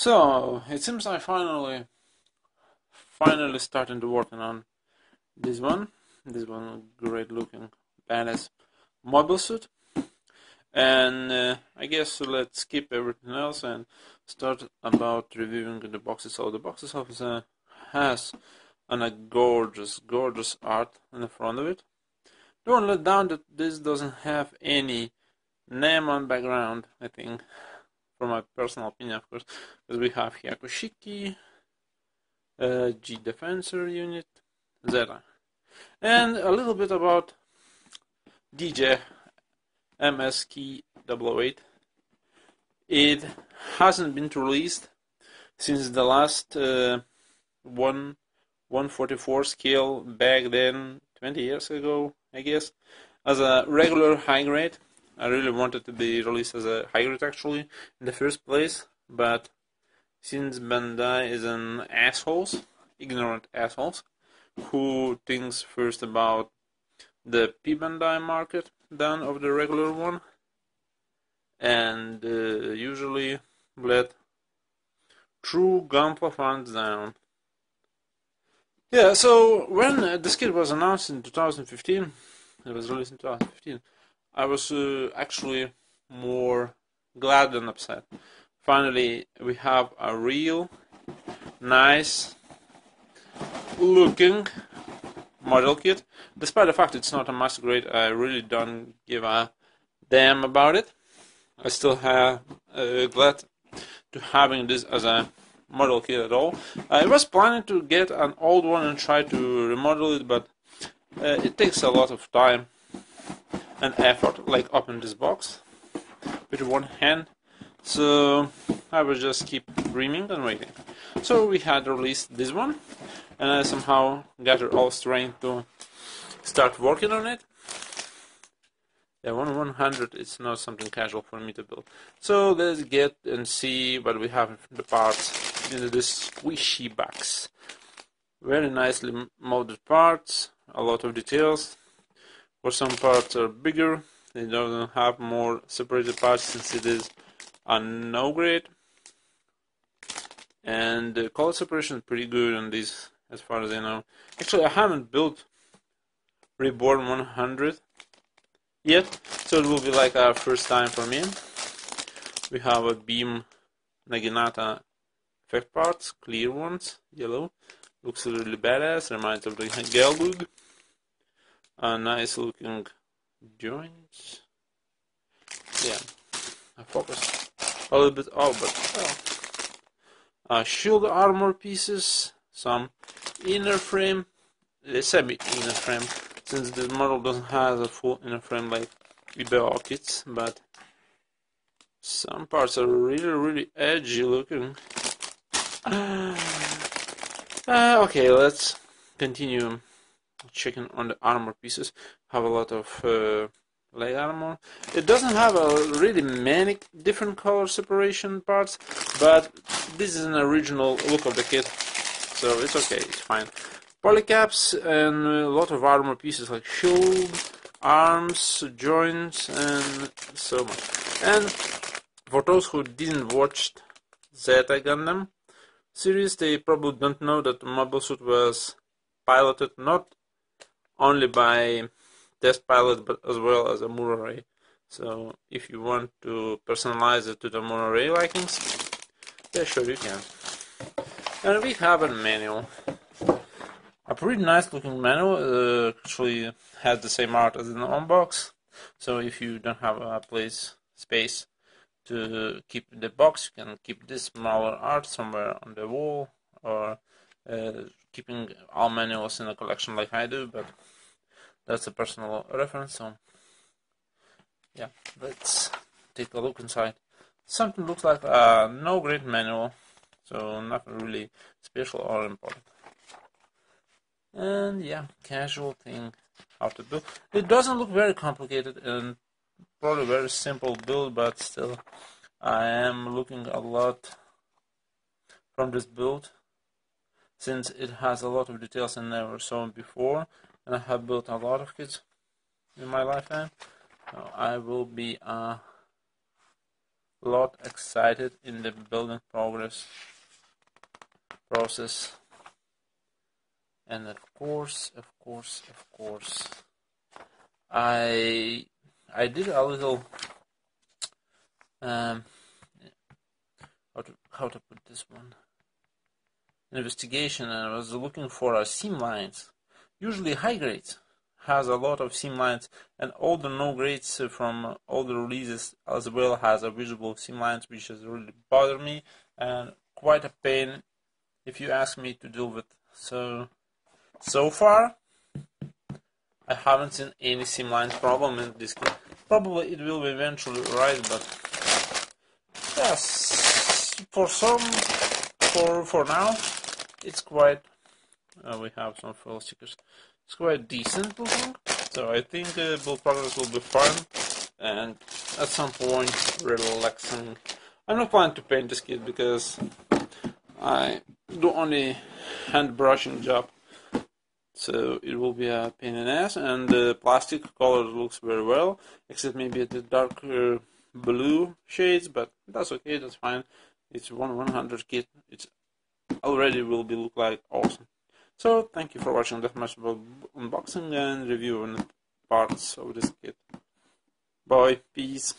So it seems I finally starting to working on this one. This one great looking badass mobile suit. And I guess let's skip everything else and start about reviewing the box itself. The box itself has a gorgeous art in the front of it. Don't let down that this doesn't have any name on background, I think, for my personal opinion, of course, because we have Hyakushiki, G Defensor unit, Zeta. And a little bit about DIJEH MSK-008. It hasn't been released since the last 1/144 scale back then, 20 years ago, I guess, as a regular high grade. I really wanted to be released as a high grade actually in the first place, but since Bandai is an ignorant assholes, who thinks first about the P-Bandai market than of the regular one, and usually let true Gunpla fans down. Yeah, so when this kit was announced in 2015, it was released in 2015, I was actually more glad than upset. Finally, we have a real nice looking model kit. Despite the fact it's not a master grade, I really don't give a damn about it. I still have glad to having this as a model kit at all. I was planning to get an old one and try to remodel it, but it takes a lot of time and effort, like open this box with one hand. So I will just keep dreaming and waiting. So we had released this one, and I somehow gathered all strength to start working on it. Yeah, 1/100 is not something casual for me to build. So let's get and see what we have in the parts in this squishy box. Very nicely molded parts, a lot of details. For some parts are bigger, they don't have more separated parts since it is a no grade. And the color separation is pretty good on these, as far as I know. Actually, I haven't built Reborn 100 yet, so it will be like our first time for me. We have a beam Naginata effect parts, clear ones, yellow. Looks really badass, reminds of the Gelug. A nice looking joints. Yeah, I focused a little bit off, but well. Shield armor pieces, some inner frame, semi-inner frame, since this model doesn't have a full inner frame like IBEO kits, but some parts are really edgy looking. Okay, let's continue checking on the armor pieces. Have a lot of leg armor. It doesn't have a really many different color separation parts, but this is an original look of the kit, so it's okay, it's fine. Polycaps and a lot of armor pieces like shield, arms, joints, and so much. And for those who didn't watch Zeta Gundam series, they probably don't know that the mobile suit was piloted not only by test pilot but as well as a Murray. So if you want to personalize it to the Murray likings, yeah, sure you can. And we have a manual. A pretty nice looking manual. Actually has the same art as in the unbox. So if you don't have a space to keep the box, you can keep this smaller art somewhere on the wall, or keeping all manuals in a collection like I do, but that's a personal reference. So yeah, let's take a look inside. Something looks like a no grade manual, so nothing really special or important. And yeah, casual thing how to build. It doesn't look very complicated and probably very simple build, but still I am looking a lot from this build since it has a lot of details I never saw before, and I have built a lot of kits in my lifetime. So I will be a lot excited in the building process. And of course, I did a little how to put this one, investigation, and I was looking for seam lines. Usually high grades has a lot of seam lines, and all the no grades from all the releases as well has a visible seam lines, which has really bothered me and quite a pain if you ask me to deal with. So far I haven't seen any seam lines problem in this kit. Probably it will eventually rise, but yes, for now it's quite we have some foil stickers. It's quite decent looking, so I think build progress will be fun and at some point relaxing. I'm not planning to paint this kit because I do only hand brushing job, so it will be a pain in the ass, and the plastic color looks very well, except maybe the darker blue shades, but that's okay, that's fine. It's 100 kit, it's already will be look like awesome. So thank you for watching that much about unboxing and review on parts of this kit. Bye, peace.